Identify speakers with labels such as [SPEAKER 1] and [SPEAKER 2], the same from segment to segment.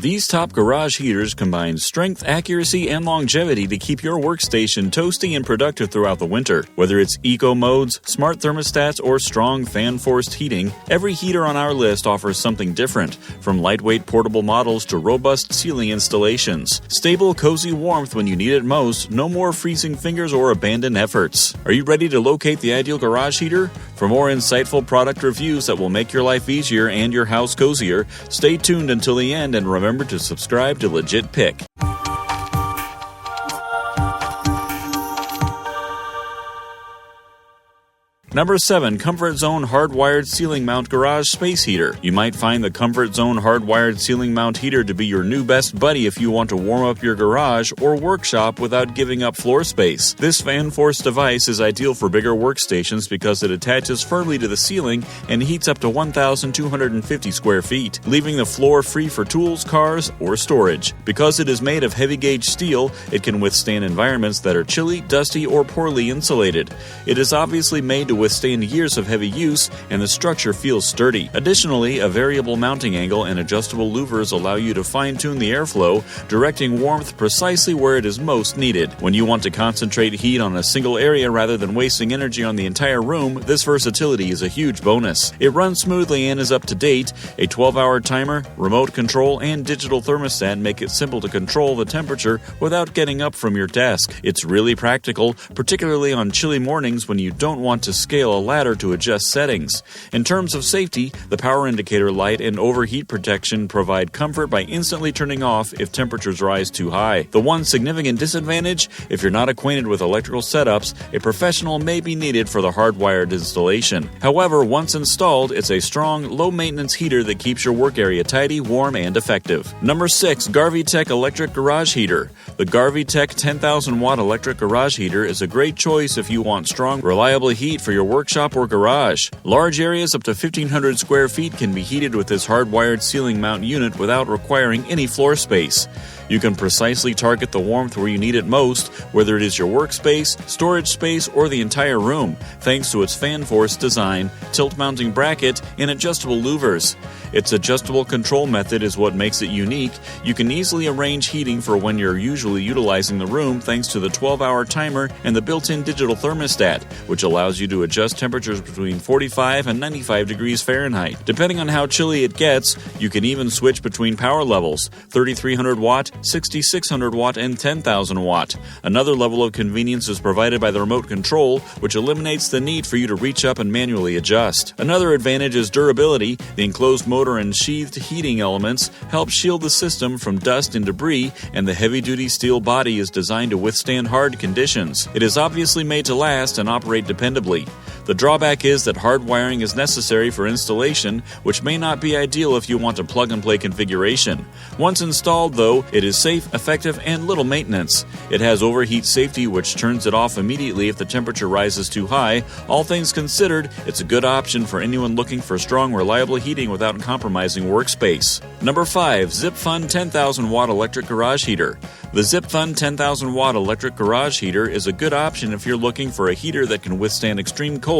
[SPEAKER 1] These top garage heaters combine strength, accuracy, and longevity to keep your workstation toasty and productive throughout the winter. Whether it's eco modes, smart thermostats, or strong fan-forced heating, every heater on our list offers something different, from lightweight portable models to robust ceiling installations. Stable, cozy warmth when you need it most, no more freezing fingers or abandoned efforts. Are you ready to locate the ideal garage heater? For more insightful product reviews that will make your life easier and your house cozier, stay tuned until the end and remember to subscribe to Legit Pick. Number 7. Comfort Zone Hardwired Ceiling Mount Garage Space Heater. You might find the Comfort Zone Hardwired Ceiling Mount Heater to be your new best buddy if you want to warm up your garage or workshop without giving up floor space. This fan-forced device is ideal for bigger workstations because it attaches firmly to the ceiling and heats up to 1,250 square feet, leaving the floor free for tools, cars, or storage. Because it is made of heavy-gauge steel, it can withstand environments that are chilly, dusty, or poorly insulated. It is obviously made to withstand years of heavy use, and the structure feels sturdy. Additionally, a variable mounting angle and adjustable louvers allow you to fine-tune the airflow, directing warmth precisely where it is most needed. When you want to concentrate heat on a single area rather than wasting energy on the entire room, this versatility is a huge bonus. It runs smoothly and is up to date. A 12-hour timer, remote control, and digital thermostat make it simple to control the temperature without getting up from your desk. It's really practical, particularly on chilly mornings when you don't want to scale a ladder to adjust settings. In terms of safety, the power indicator light and overheat protection provide comfort by instantly turning off if temperatures rise too high. The one significant disadvantage, if you're not acquainted with electrical setups, a professional may be needed for the hardwired installation. However, once installed, it's a strong, low-maintenance heater that keeps your work area tidy, warm, and effective. Number 6. GarveeTech Electric Garage Heater. The GarveeTech 10,000-watt electric garage heater is a great choice if you want strong, reliable heat for your workshop or garage. Large areas up to 1,500 square feet can be heated with this hardwired ceiling mount unit without requiring any floor space. You can precisely target the warmth where you need it most, whether it is your workspace, storage space, or the entire room, thanks to its fan-forced design, tilt-mounting bracket, and adjustable louvers. Its adjustable control method is what makes it unique. You can easily arrange heating for when you're usually utilizing the room thanks to the 12-hour timer and the built-in digital thermostat, which allows you to adjust temperatures between 45 and 95 degrees Fahrenheit. Depending on how chilly it gets, you can even switch between power levels, 3,300 watt, 6,600 watt, and 10,000 watt. Another level of convenience is provided by the remote control, which eliminates the need for you to reach up and manually adjust. Another advantage is durability. The enclosed motor and sheathed heating elements help shield the system from dust and debris, and the heavy-duty steel body is designed to withstand hard conditions. It is obviously made to last and operate dependably. The drawback is that hard wiring is necessary for installation, which may not be ideal if you want a plug-and-play configuration. Once installed, though, it is safe, effective, and little maintenance. It has overheat safety, which turns it off immediately if the temperature rises too high. All things considered, it's a good option for anyone looking for strong, reliable heating without compromising workspace. Number 5. Zipfun 10,000-watt electric garage heater. The Zipfun 10,000-watt electric garage heater is a good option if you're looking for a heater that can withstand extreme cold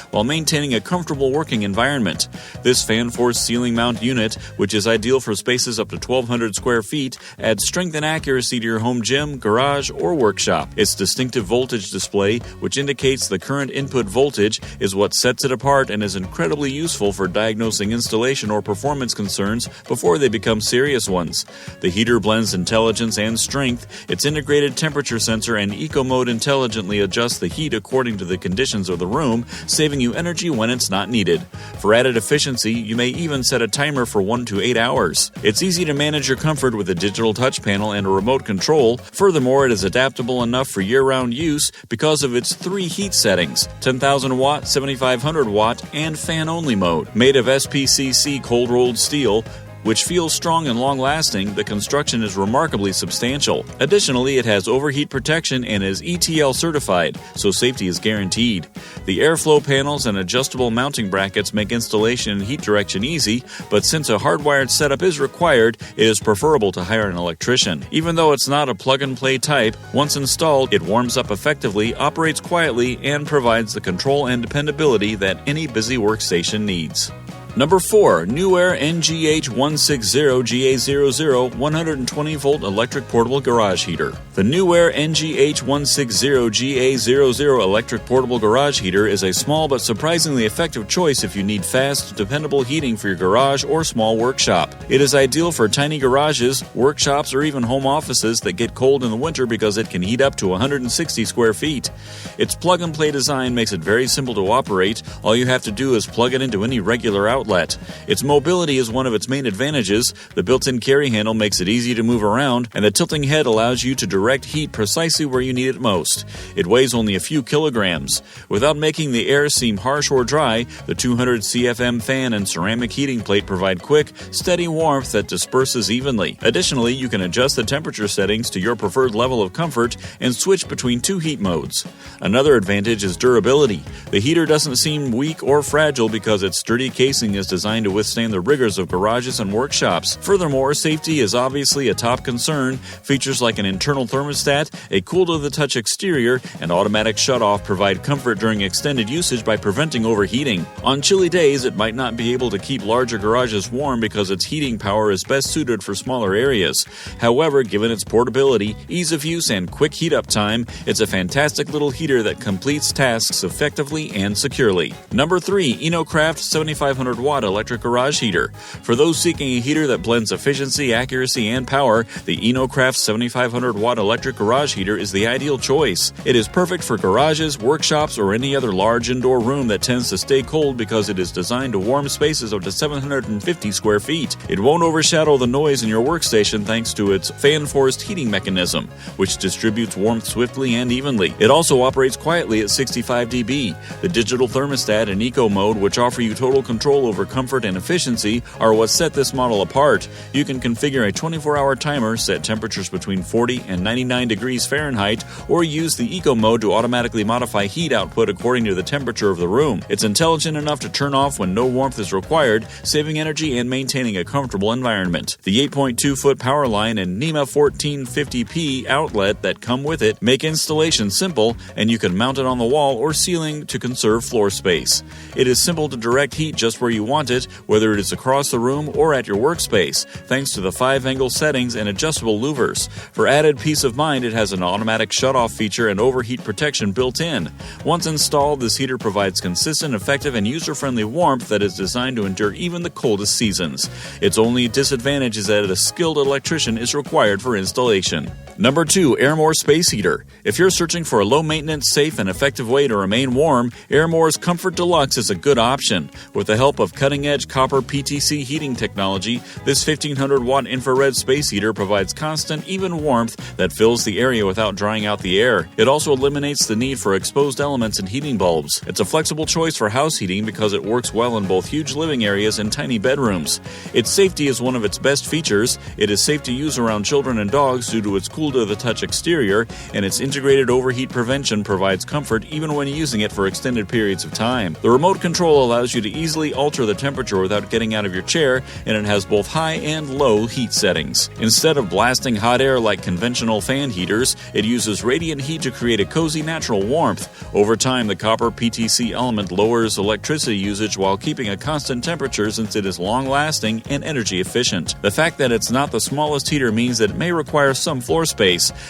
[SPEAKER 1] while maintaining a comfortable working environment. This fan-forced ceiling mount unit, which is ideal for spaces up to 1,200 square feet, adds strength and accuracy to your home gym, garage, or workshop. Its distinctive voltage display, which indicates the current input voltage, is what sets it apart and is incredibly useful for diagnosing installation or performance concerns before they become serious ones. The heater blends intelligence and strength. Its integrated temperature sensor and eco mode intelligently adjusts the heat according to the conditions of the room, saving you energy when it's not needed. For added efficiency, you may even set a timer for 1 to 8 hours. It's easy to manage your comfort with a digital touch panel and a remote control. Furthermore, it is adaptable enough for year-round use because of its 3 heat settings: 10,000 watt, 7,500 watt, and fan-only mode. Made of SPCC cold-rolled steel, which feels strong and long-lasting, the construction is remarkably substantial. Additionally, it has overheat protection and is ETL certified, so safety is guaranteed. The airflow panels and adjustable mounting brackets make installation and heat direction easy, but since a hardwired setup is required, it is preferable to hire an electrician. Even though it's not a plug-and-play type, once installed, it warms up effectively, operates quietly, and provides the control and dependability that any busy workstation needs. Number 4. NewAir NGH160GA00 120-volt electric portable garage heater. The NewAir NGH160GA00 electric portable garage heater is a small but surprisingly effective choice if you need fast, dependable heating for your garage or small workshop. It is ideal for tiny garages, workshops, or even home offices that get cold in the winter because it can heat up to 160 square feet. Its plug-and-play design makes it very simple to operate. All you have to do is plug it into any regular outlet. Its mobility is one of its main advantages. The built-in carry handle makes it easy to move around, and the tilting head allows you to direct heat precisely where you need it most. It weighs only a few kilograms. Without making the air seem harsh or dry, the 200 CFM fan and ceramic heating plate provide quick, steady warmth that disperses evenly. Additionally, you can adjust the temperature settings to your preferred level of comfort and switch between 2 heat modes. Another advantage is durability. The heater doesn't seem weak or fragile because its sturdy casing is designed to withstand the rigors of garages and workshops. Furthermore, safety is obviously a top concern. Features like an internal thermostat, a cool-to-the-touch exterior, and automatic shutoff provide comfort during extended usage by preventing overheating. On chilly days, it might not be able to keep larger garages warm because its heating power is best suited for smaller areas. However, given its portability, ease of use, and quick heat-up time, it's a fantastic little heater that completes tasks effectively and securely. Number 3. Enocraft 7500-watt electric garage heater. For those seeking a heater that blends efficiency, accuracy, and power, the Enocraft 7500-watt electric garage heater is the ideal choice. It is perfect for garages, workshops, or any other large indoor room that tends to stay cold because it is designed to warm spaces up to 750 square feet. It won't overshadow the noise in your workstation thanks to its fan-forced heating mechanism, which distributes warmth swiftly and evenly. It also operates quietly at 65 dB. The digital thermostat and eco mode, which offer you total control over comfort and efficiency, are what set this model apart. You can configure a 24-hour timer, set temperatures between 40 and 99 degrees Fahrenheit, or use the eco mode to automatically modify heat output according to the temperature of the room. It's intelligent enough to turn off when no warmth is required, saving energy and maintaining a comfortable environment. The 8.2-foot power line and NEMA 1450p outlet that come with it make installation simple, and you can mount it on the wall or ceiling to conserve floor space. It is simple to direct heat just where you want it, whether it is across the room or at your workspace, thanks to the 5-angle settings and adjustable louvers. For added peace of mind, it has an automatic shutoff feature and overheat protection built in. Once installed, this heater provides consistent, effective, and user-friendly warmth that is designed to endure even the coldest seasons. Its only disadvantage is that a skilled electrician is required for installation. Number 2. AirNmore Space Heater. If you're searching for a low-maintenance, safe, and effective way to remain warm, AirNmore's Comfort Deluxe is a good option. With the help of cutting-edge copper PTC heating technology, this 1500-watt infrared space heater provides constant, even warmth that fills the area without drying out the air. It also eliminates the need for exposed elements in heating bulbs. It's a flexible choice for house heating because it works well in both huge living areas and tiny bedrooms. Its safety is one of its best features. It is safe to use around children and dogs due to its cool-to-the-touch exterior, and its integrated overheat prevention provides comfort even when using it for extended periods of time. The remote control allows you to easily alter the temperature without getting out of your chair, and it has both high and low heat settings. Instead of blasting hot air like conventional fan heaters, it uses radiant heat to create a cozy natural warmth. Over time, the copper PTC element lowers electricity usage while keeping a constant temperature since it is long-lasting and energy efficient. The fact that it's not the smallest heater means that it may require some floor space.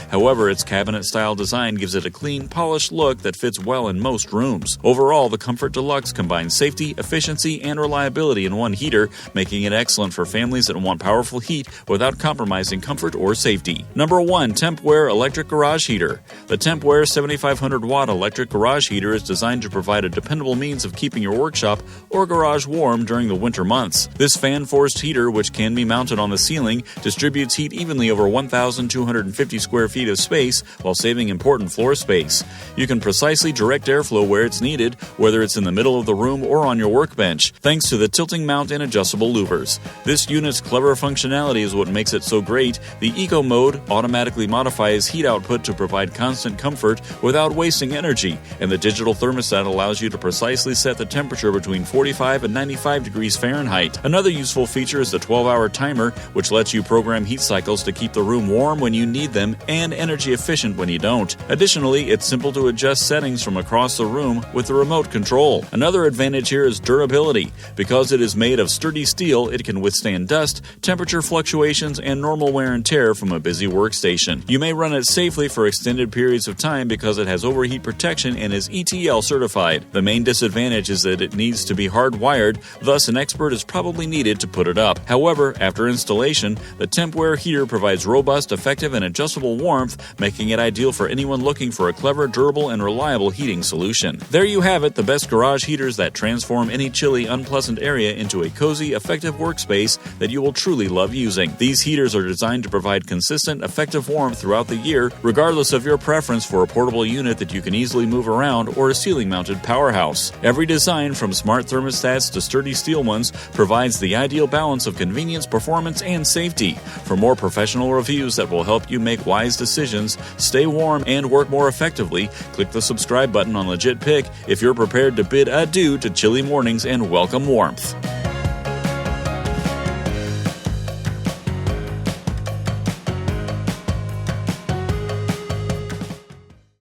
[SPEAKER 1] However, its cabinet-style design gives it a clean, polished look that fits well in most rooms. Overall, the Comfort Deluxe combines safety, efficiency, and reliability in one heater, making it excellent for families that want powerful heat without compromising comfort or safety. Number 1. TEMPWARE Electric Garage Heater. The TEMPWARE 7500-watt electric garage heater is designed to provide a dependable means of keeping your workshop or garage warm during the winter months. This fan-forced heater, which can be mounted on the ceiling, distributes heat evenly over 1,250 square feet of space while saving important floor space. You can precisely direct airflow where it's needed, whether it's in the middle of the room or on your workbench, thanks to the tilting mount and adjustable louvers. This unit's clever functionality is what makes it so great. The Eco Mode automatically modifies heat output to provide constant comfort without wasting energy, and the digital thermostat allows you to precisely set the temperature between 45 and 95 degrees Fahrenheit. Another useful feature is the 12-hour timer, which lets you program heat cycles to keep the room warm when you need them and energy efficient when you don't. Additionally, it's simple to adjust settings from across the room with the remote control. Another advantage here is durability. Because it is made of sturdy steel, it can withstand dust, temperature fluctuations, and normal wear and tear from a busy workstation. You may run it safely for extended periods of time because it has overheat protection and is ETL certified. The main disadvantage is that it needs to be hardwired, thus an expert is probably needed to put it up. However, after installation, the TEMPWARE heater provides robust, effective, and adjustable warmth, making it ideal for anyone looking for a clever, durable, and reliable heating solution. There you have it, the best garage heaters that transform any chilly, unpleasant area into a cozy, effective workspace that you will truly love using. These heaters are designed to provide consistent, effective warmth throughout the year, regardless of your preference for a portable unit that you can easily move around or a ceiling-mounted powerhouse. Every design, from smart thermostats to sturdy steel ones, provides the ideal balance of convenience, performance, and safety. For more professional reviews that will help you make wise decisions, stay warm, and work more effectively, click the subscribe button on Legit Pick if you're prepared to bid adieu to chilly mornings and welcome warmth.